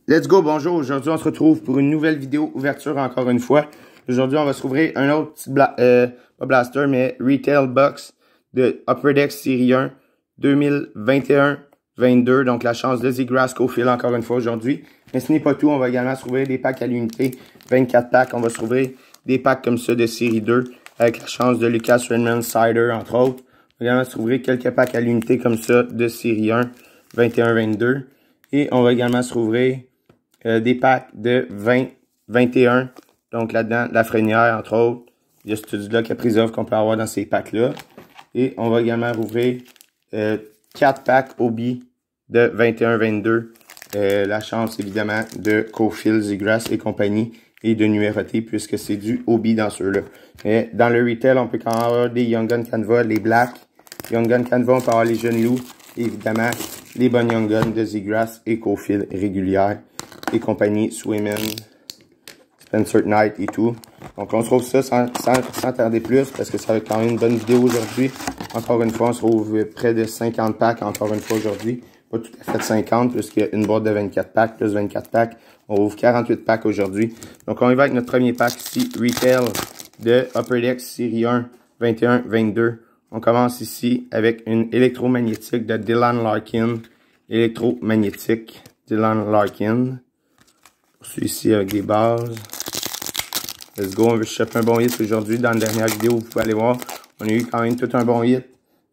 Let's go, bonjour. Aujourd'hui, on se retrouve pour une nouvelle vidéo ouverture encore une fois. Aujourd'hui, on va se rouvrir un autre petit pas blaster, mais Retail Box de Upper Deck Série 1 2021-22. Donc, la chance de Seagrass Cofield encore une fois aujourd'hui. Mais ce n'est pas tout. On va également se rouvrir des packs à l'unité. 24 packs. On va se rouvrir des packs comme ça de Série 2 avec la chance de Lucas Redmond Cider, entre autres. On va également se rouvrir quelques packs à l'unité comme ça de Série 1 21-22. Et on va également se rouvrir des packs de 20-21. Donc là-dedans, la Frénière, entre autres. Il y a ce là Caprizov qu'on peut avoir dans ces packs-là. Et on va également rouvrir 4 packs Obi de 21-22. La chance, évidemment, de Cofield, Seagrass et compagnie. Et de numéroter, puisque c'est du Obi dans ceux-là. Mais dans le retail, on peut quand même avoir des Young Gun Canva, les Black. Young Gun Canva, on peut avoir les Jeunes Loups. Et évidemment, les bonnes Young Gun de Seagrass et Cofield régulières. Et compagnie, Swayman, Spencer Knight et tout. Donc, on se trouve ça sans tarder plus, parce que ça va être quand même une bonne vidéo aujourd'hui. Encore une fois, on se trouve près de 50 packs, encore une fois aujourd'hui. Pas tout à fait 50, puisqu'il y a une boîte de 24 packs, plus 24 packs. On ouvre 48 packs aujourd'hui. Donc, on y va avec notre premier pack ici, Retail de Upper Deck Série 1 21-22. On commence ici avec une électromagnétique de Dylan Larkin. Électromagnétique Dylan Larkin. Celui-ci avec des bases. Let's go, on veut choper un bon hit aujourd'hui. Dans la dernière vidéo, vous pouvez aller voir, on a eu quand même tout un bon hit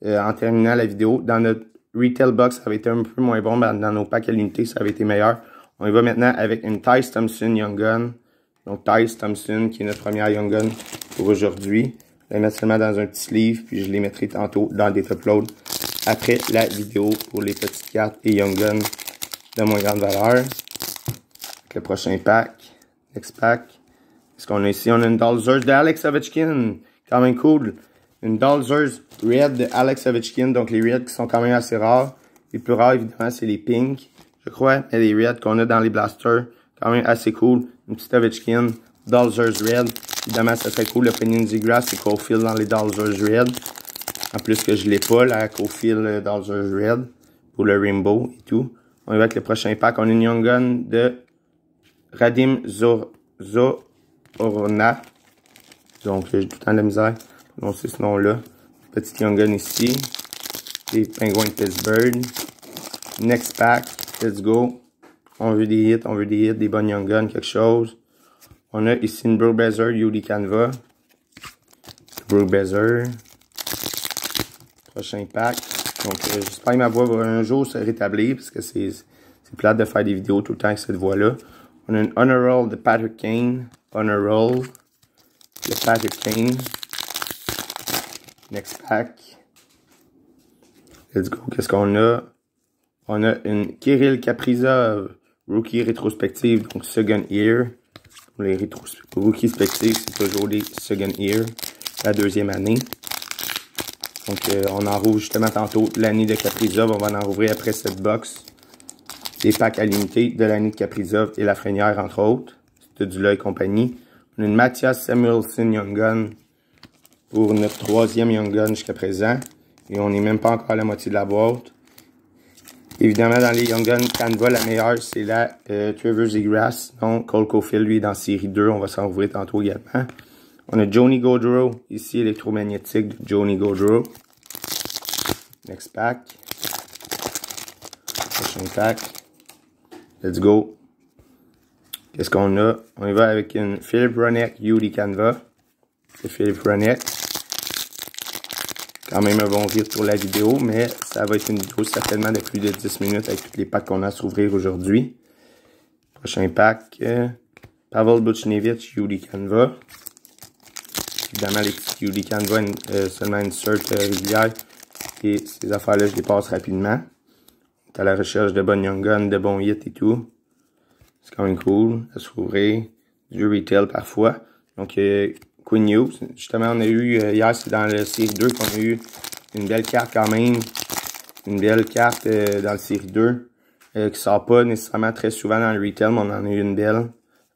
en terminant la vidéo. Dans notre Retail Box, ça avait été un peu moins bon, mais dans nos packs à l'unité, ça avait été meilleur. On y va maintenant avec une Tyce Thompson Young Gun. Donc Tyce Thompson, qui est notre première Young Gun pour aujourd'hui. Je vais les mettre seulement dans un petit sleeve, puis je les mettrai tantôt dans des top loads après la vidéo pour les petites cartes et Young Gun de moins grande valeur. Le prochain pack. Next pack. Qu'est-ce qu'on a ici? On a une Dalzers de Alex Ovechkin. Quand même cool. Une Dalzers Red de Alex Ovechkin. Donc les Reds qui sont quand même assez rares. Les plus rares, évidemment, c'est les Pink, je crois. Mais les Reds qu'on a dans les blasters, quand même assez cool. Une petite Ovechkin. Dalzers Red. Évidemment, ça serait cool. Le Penny Seagrass et Cofield dans les Dalzers Red. En plus que je l'ai pas, la Cofield Dalzers Red. Pour le Rainbow et tout. On y va avec le prochain pack. On a une Young Gun de Radim Zohorna. Donc, j'ai tout le temps de la misère pour prononcer ce nom-là. Petite Young Gun ici. Les Pingouins de Pittsburgh. Next pack. Let's go. On veut des hits, des bonnes Young Guns, quelque chose. On a ici une Brook Besser, Yuli Canva. Brook Besser. Prochain pack. Donc, j'espère que ma voix va un jour se rétablir, parce que c'est plate de faire des vidéos tout le temps avec cette voix-là. On a une Honor Roll de Patrick Kane. Honor Roll de Patrick Kane. Next pack. Let's go. Qu'est-ce qu'on a? On a une Kirill Kaprizov. Rookie rétrospective. Donc, second year. Pour les rookies spectifs, c'est toujours des second year. La deuxième année. Donc, on en rouvre justement tantôt l'année de Kaprizov. On va en rouvrir après cette box. Des packs à l'unité de l'année de Kaprizov et la Frénière, entre autres. C'est du là et compagnie. On a une Matthias Samuelsson Young Gun pour notre troisième Young Gun jusqu'à présent. Et on n'est même pas encore à la moitié de la boîte. Évidemment, dans les Young Gun Canva, la meilleure, c'est la Trevor Seagrass. Donc, Cole Cofield, lui, est dans série 2. On va s'en ouvrir tantôt également. On a Johnny Gaudreau, ici, électromagnétique de Johnny Gaudreau. Next pack. Prochain pack. Let's go. Qu'est-ce qu'on a? On y va avec une Philip Hronek Yuli Canva. C'est Philip Hronek. Quand même un bon vide pour la vidéo, mais ça va être une vidéo certainement de plus de 10 minutes avec tous les packs qu'on a à s'ouvrir aujourd'hui. Prochain pack. Pavel Buchnevich Yuli Canva. Évidemment, les petits Yuli Canva, seulement une cert régulière. Et ces affaires-là, je les passe rapidement. À la recherche de bonnes Young Guns, de bons hits et tout. C'est quand même cool à s'ouvrir. Du retail parfois. Donc, Quinn Hughes. Justement, on a eu, hier, c'est dans le série 2 qu'on a eu une belle carte quand même. Une belle carte dans le série 2. Qui sort pas nécessairement très souvent dans le retail, mais on en a eu une belle.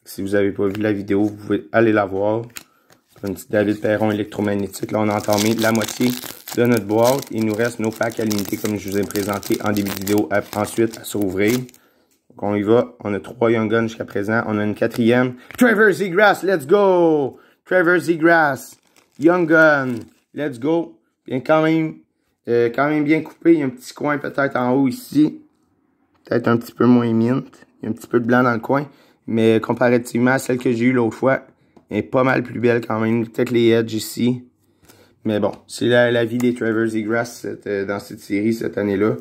Si vous n'avez pas vu la vidéo, vous pouvez aller la voir. Une petite David Perron électromagnétique. Là, on a entamé la moitié de notre boîte. Il nous reste nos packs à l'unité comme je vous ai présenté en début de vidéo ensuite à s'ouvrir. Donc on y va. On a 3 Young Guns jusqu'à présent. On a une 4e. Trevor Zegras, let's go! Trevor Zegras, Young Gun, let's go. Bien quand même bien coupé. Il y a un petit coin peut-être en haut ici. Peut-être un petit peu moins mint. Il y a un petit peu de blanc dans le coin. Mais comparativement à celle que j'ai eue l'autre fois, elle est pas mal plus belle quand même. Peut-être les edges ici. Mais bon, c'est la vie des Trevor Zegras dans cette série cette année-là.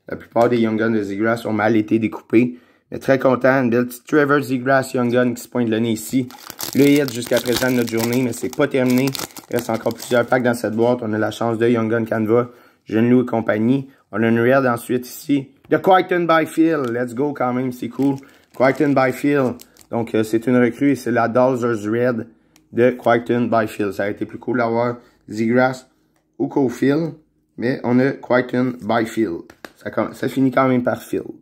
La plupart des Young Guns de Zegras ont mal été découpés. Mais très content, une belle petite Trevor Zegras Young Gun qui se pointe le nez ici. Le hit jusqu'à présent de notre journée, mais c'est pas terminé. Il reste encore plusieurs packs dans cette boîte. On a la chance de Young Gun Canva, Jeune Loup et compagnie. On a une red ensuite ici. De Crichton Byfield, let's go quand même, c'est cool. Crichton Byfield, donc c'est une recrue et c'est la Dalzers Red de Crichton Byfield. Ça a été plus cool d'avoir Zegras ou Cofield, mais on a Crichton Byfield. Ça finit quand même par Field.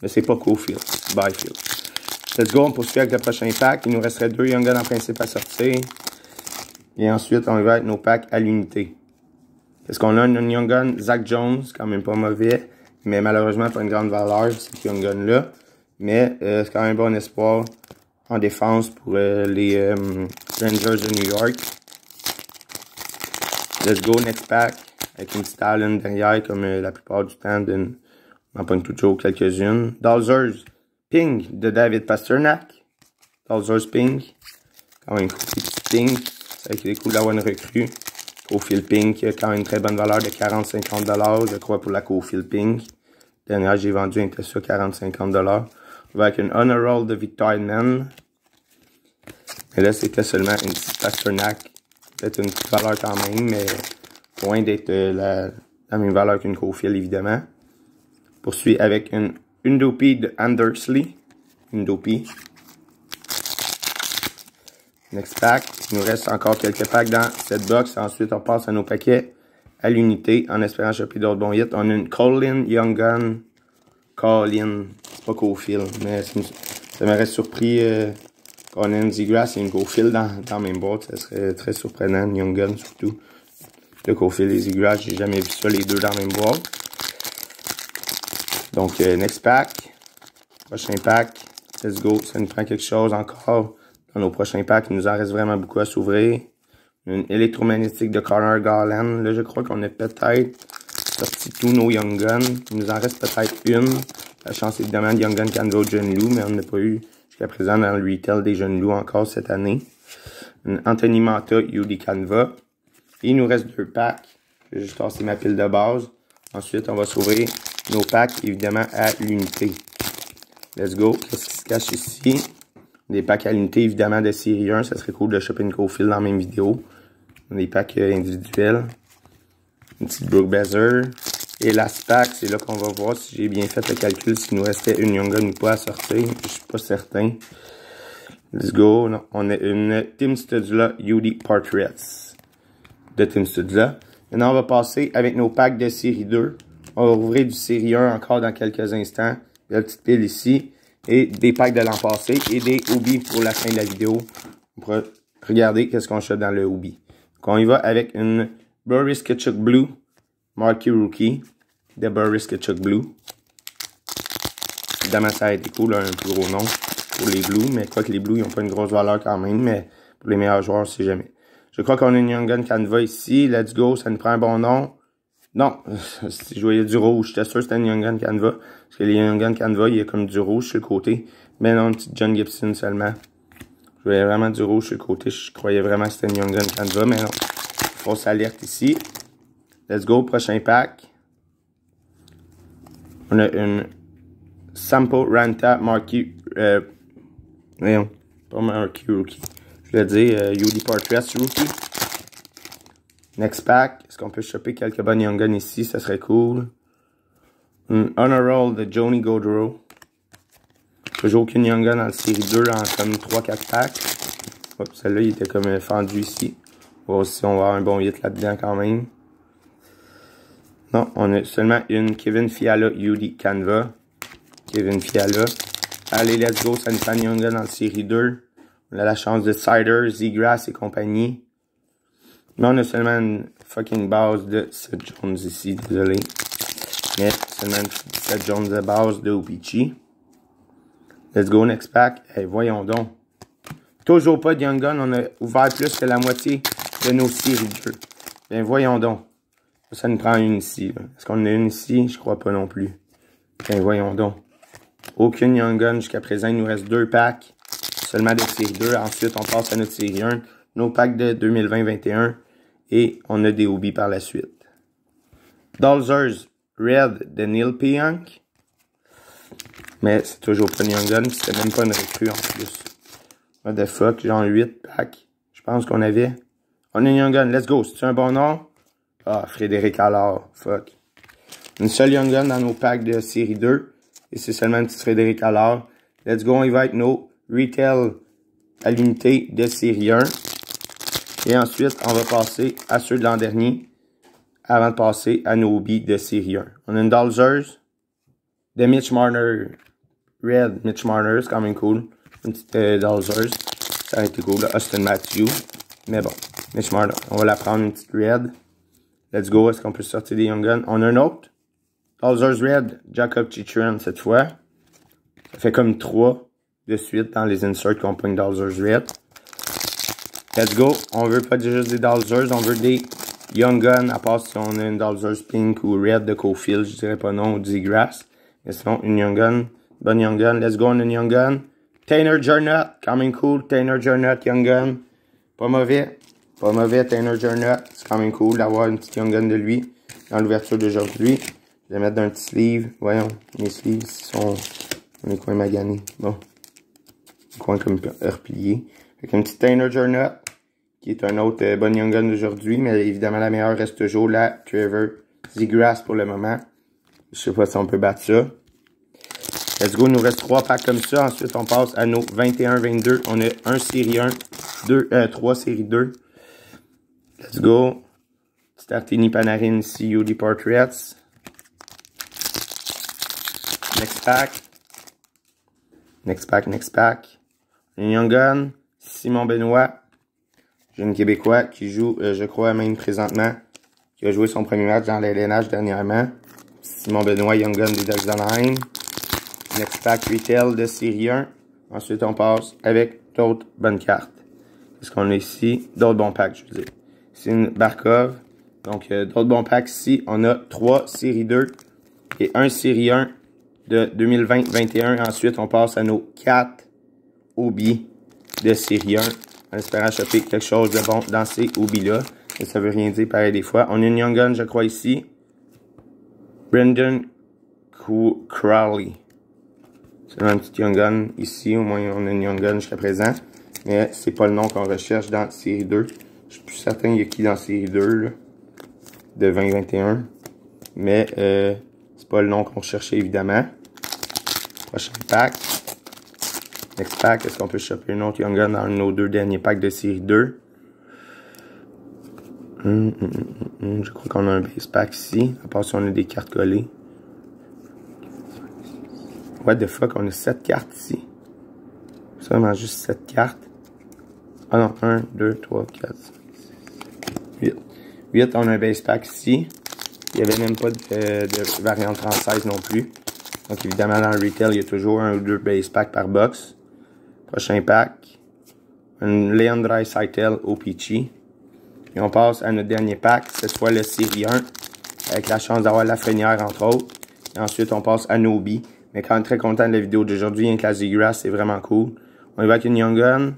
Mais c'est pas Cofield, Byfield. Let's go, on poursuit avec le prochain pack. Il nous resterait 2 Young Guns en principe à sortir. Et ensuite, on va avec nos packs à l'unité. Est-ce qu'on a un Young Gun Zach Jones, quand même pas mauvais, mais malheureusement pas une grande valeur, cet Young Gun-là. Mais c'est quand même bon espoir en défense pour les Rangers de New York. Let's go, next pack. Avec une petite Allen derrière, comme la plupart du temps. On en pogne toujours quelques-unes. Dalzers Ping de David Pastrnak. Dalzers Ping. Quand même cool, petit Ping. Ça a été cool d'avoir une recrue. Cofield Ping qui a quand même une très bonne valeur de 40-50$, je crois, pour la Cofield Ping. Dernière, j'ai vendu un Tesla 40-50$. On va avec une Honor Roll de Victor Edman. Mais là, c'était seulement une petite Pastrnak. Peut-être une petite valeur quand même, mais loin d'être la même valeur qu'une Cofield, évidemment. Poursuit avec une Undopi de Andersley. Undopi. Next pack. Il nous reste encore quelques packs dans cette box. Ensuite, on passe à nos paquets à l'unité en espérant choper d'autres bons hits. On a une Colin Young Gun. Colin. C'est pas Cofield, mais ça m'aurait surpris qu'on ait une Zegras et une Cofield dans la même boîte. Ça serait très surprenant. Une Young Gun surtout. Le Cofield et Zegras, j'ai jamais vu ça les deux dans la même boîte. Donc, next pack. Prochain pack. Let's go. Ça nous prend quelque chose encore. Dans nos prochains packs, il nous en reste vraiment beaucoup à s'ouvrir. Une électromagnétique de Connor Garland. Là, je crois qu'on a peut-être sorti tous nos Young Guns. Il nous en reste peut-être une. La chance, évidemment, de Young Gun Canva Jeune Loup, mais on n'a pas eu jusqu'à présent dans le retail des Jeunes Loups encore cette année. Une Anthony Manta UD Canva. Et il nous reste 2 packs. Je vais juste tasser ma pile de base. Ensuite, on va s'ouvrir nos packs, évidemment, à l'unité. Let's go. Qu'est-ce qui se cache ici? Des packs à l'unité, évidemment, de série 1. Ça serait cool de choper une Cofield dans la même vidéo. Des packs individuels. Une petite Brook Bezer. Et last pack, c'est là qu'on va voir si j'ai bien fait le calcul, s'il nous restait une Young Gun ou pas à sortir. Je suis pas certain. Let's go. Non, on a une Tim Studzla UD Portraits de Tim Studzla. Maintenant, on va passer avec nos packs de série 2. On va ouvrir du série 1 encore dans quelques instants. La petite pile ici. Et des packs de l'an passé et des hobbies pour la fin de la vidéo. On pourra regarder qu'est-ce qu'on chope dans le hobby. Donc on y va avec une Boris Ketchuk Blue Marquee Rookie de Boris Ketchuk Blue. Évidemment, ça a été cool, un plus gros nom pour les Blues, mais quoi que les Blues, ils n'ont pas une grosse valeur quand même, mais pour les meilleurs joueurs, c'est jamais. Je crois qu'on a une Young Gun Canva ici. Let's go, ça nous prend un bon nom. Non, si je voyais du rouge, j'étais sûr que c'était une Young Gun Canva. Parce que les Young Gun Canva, il y a comme du rouge sur le côté. Mais non, une petite John Gibson seulement. Je voyais vraiment du rouge sur le côté. Je croyais vraiment que c'était une Young Gun Canva, mais non. Fausse alerte ici. Let's go, prochain pack. On a une Sampo Ranta Marquee. Voyons, pas Marquee Rookie. Je voulais dire UD Portraits Rookie. Next pack. Est-ce qu'on peut choper quelques bonnes Young Guns ici? Ça serait cool. Un Honor Roll de Johnny Gaudreau. J'ai aucune Young Gun dans le série 2 en comme 3-4 packs. Celle-là, il était comme fendu ici. On va voir si on va avoir un bon hit là-dedans quand même. Non, on a seulement une Kevin Fiala UD Canva. Kevin Fiala. Allez, let's go. Ça nous prend une Young Gun dans le série 2. On a la chance de Cider, Zegras et compagnie. Mais on a seulement une fucking base de Seth Jones ici, désolé. Mais seulement une Seth Jones de base de Opeachy. Let's go, next pack. Hey, voyons donc. Toujours pas de Young Gun. On a ouvert plus que la moitié de nos séries de jeux. Bien, voyons donc. Ça nous prend une ici. Est-ce qu'on en a une ici? Je crois pas non plus. Bien, voyons donc. Aucune Young Gun jusqu'à présent. Il nous reste 2 packs. Seulement de série 2. Ensuite, on passe à notre série 1. Nos packs de 2020-21. Et on a des hobbies par la suite. Dalzers Red de Neil Pionk. Mais c'est toujours pas une Young Gun. C'était même pas une recrue en plus. What the fuck, genre 8 packs. Je pense qu'on avait. On a une Young Gun, let's go. C'est-tu un bon nom? Ah, Frédéric Allard, fuck. Une seule Young Gun dans nos packs de série 2. Et c'est seulement un petit Frédéric Allard. Let's go, on y va avec nos retail à l'unité de série 1. Et ensuite, on va passer à ceux de l'an dernier. Avant de passer à nos hobbies de série 1. On a une Dalzers de Mitch Marner. Red Mitch Marner, c'est quand même cool. Une petite Dalzers. Ça a été cool. Austin Matthews. Mais bon, Mitch Marner. On va la prendre une petite Red. Let's go. Est-ce qu'on peut sortir des Young Guns? On a un autre. Dalzers Red. Jacob Chitren cette fois. Ça fait comme 3 de suite dans les inserts qu'on pogne Dalzers Red. Let's go. On veut pas juste des Dalzers. On veut des Young Gun. À part si on a une Dalzers Pink ou Red de Cofield. Je dirais pas non. Ou Zeagrass. Mais sinon, une Young Gun. Bonne Young Gun. Let's go. On a une Young Gun. Tanner Jarnett, quand même cool. Tanner Jarnett, Young Gun. Pas mauvais. Pas mauvais, Tanner Jarnett. C'est quand même cool d'avoir une petite Young Gun de lui dans l'ouverture d'aujourd'hui. Je vais mettre dans un petit sleeve. Voyons, mes sleeves sont dans les coins maganés. Bon. Les coins comme repliés. Avec une petite Tanner Jarnett, qui est un autre bonne Young Gun d'aujourd'hui. Mais évidemment, la meilleure reste toujours la Trevor Zeagrass pour le moment. Je sais pas si on peut battre ça. Let's go, il nous reste 3 packs comme ça. Ensuite, on passe à nos 21-22. On a un série 1, 3 série 2. Let's go. Startini Panarin ici, UD Portraits. Next pack. Next pack. Une Young Gun. Simon Benoit. Jeune Québécois qui joue, je crois même présentement, qui a joué son premier match dans l'LNH dernièrement. Simon Benoit, Young Gun des Ducks d'Anaheim. Next pack retail de série 1. Ensuite, on passe avec d'autres bonnes cartes. Qu'est-ce qu'on a ici? D'autres bons packs, je veux dire. C'est une Barkov. Donc, d'autres bons packs ici. On a 3 série 2 et 1 série 1 de 2020-21. Ensuite, on passe à nos 4 hobbies de série 1. En espérant choper quelque chose de bon dans ces hobbies-là. Mais ça veut rien dire pareil des fois. On a une Young Gun, je crois, ici. Brendan Crowley. C'est un petit Young Gun ici. Au moins, on a une Young Gun jusqu'à présent. Mais c'est pas le nom qu'on recherche dans série 2. Je suis plus certain il y a qui dans série 2 là, de 2021. Mais c'est pas le nom qu'on recherchait évidemment. Prochain pack. Next pack. Est-ce qu'on peut choper une autre Young Gun dans nos 2 derniers packs de série 2? Je crois qu'on a un base pack ici. À part si on a des cartes collées. What the fuck, on a 7 cartes ici. C'est vraiment juste 7 cartes. Ah non, 1, 2, 3, 4, 5, 6, 8. 8, on a un base pack ici. Il n'y avait même pas de variante française non plus. Donc évidemment, dans le retail, il y a toujours 1 ou 2 base packs par box. Prochain pack. Un Leon Draisaitl OPC. Et on passe à notre dernier pack. Cette fois, le série 1. Avec la chance d'avoir Lafrenière, entre autres. Et ensuite, on passe à Nobi. Mais quand même très content de la vidéo d'aujourd'hui. Avec la Zeagrass, c'est vraiment cool. On y va avec une Young Gun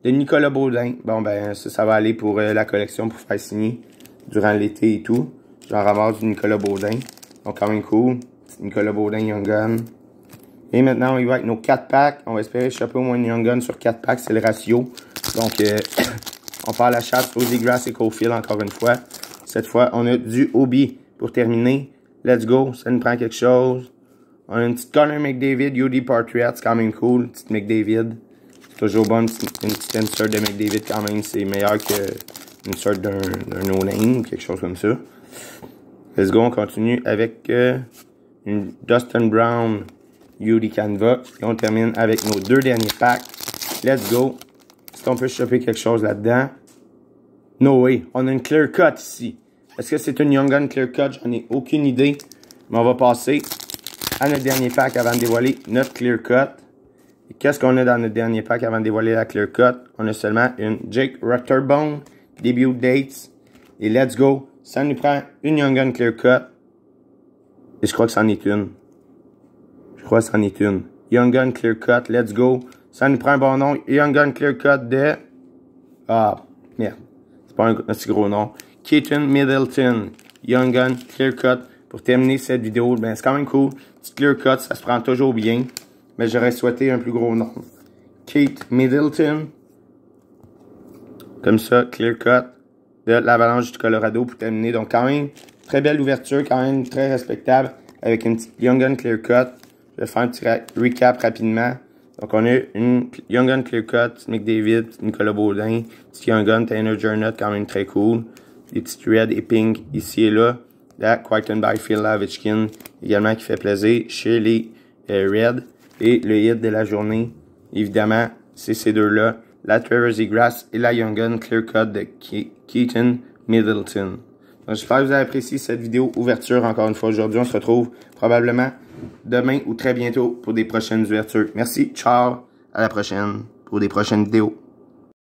de Nicolas Baudin. Bon, ben, ça va aller pour la collection pour faire signer durant l'été et tout. J'en ramasse du Nicolas Baudin. Donc, quand même cool. Nicolas Baudin, Young Gun. Et maintenant, on y va avec nos 4 packs. On va espérer choper au moins une Young Gun sur 4 packs. C'est le ratio. Donc, on part la chasse aux Zeagrass et Cofield encore une fois. Cette fois, on a du Hobie pour terminer. Let's go. Ça nous prend quelque chose. On a une petite Connor McDavid, UD Portrait. C'est quand même cool. Une petite McDavid. C'est toujours bon. Une petite insert de McDavid quand même. C'est meilleur qu'une sorte d'un no-name ou quelque chose comme ça. Let's go. On continue avec une Dustin Brown UD Canva. Et on termine avec nos 2 derniers packs. Let's go. Est-ce qu'on peut choper quelque chose là-dedans? No way. On a une clear cut ici. Est-ce que c'est une Young Gun clear cut? J'en ai aucune idée. Mais on va passer à notre dernier pack avant de dévoiler notre clear cut. Qu'est-ce qu'on a dans notre dernier pack avant de dévoiler la clear cut? On a seulement une Jake Rutterbone, debut dates, et let's go. Ça nous prend une Young Gun clear cut, et je crois que c'en est une. Young Gun clear cut, let's go. Ça nous prend un bon nom. Young Gun clear cut de... Ah, merde. C'est pas un si gros nom. Keaton Middleton. Young Gun clear cut. Pour terminer cette vidéo, ben c'est quand même cool. Petite clear cut, ça se prend toujours bien. Mais j'aurais souhaité un plus gros nom. Kate Middleton. Comme ça, clear cut. De l'Avalanche du Colorado pour terminer. Donc quand même, très belle ouverture, quand même très respectable. Avec une petite Young Gun clear cut. Je vais faire un petit recap rapidement. Donc on a une Young Gun clear cut, McDavid, Nicolas Baudin, petit Young Gun, Tanner Jarnot, quand même très cool. Des petites red et pink ici et là. La Crichton by Phil Lavitchkin, également qui fait plaisir chez les Reds. Et le hit de la journée, évidemment, c'est ces deux-là. La Trevor Zegras et la Young Gun clear cut de Keaton Middleton. Donc j'espère que vous avez apprécié cette vidéo ouverture encore une fois aujourd'hui. On se retrouve probablement demain ou très bientôt pour des prochaines ouvertures. Merci, ciao, à la prochaine pour des prochaines vidéos.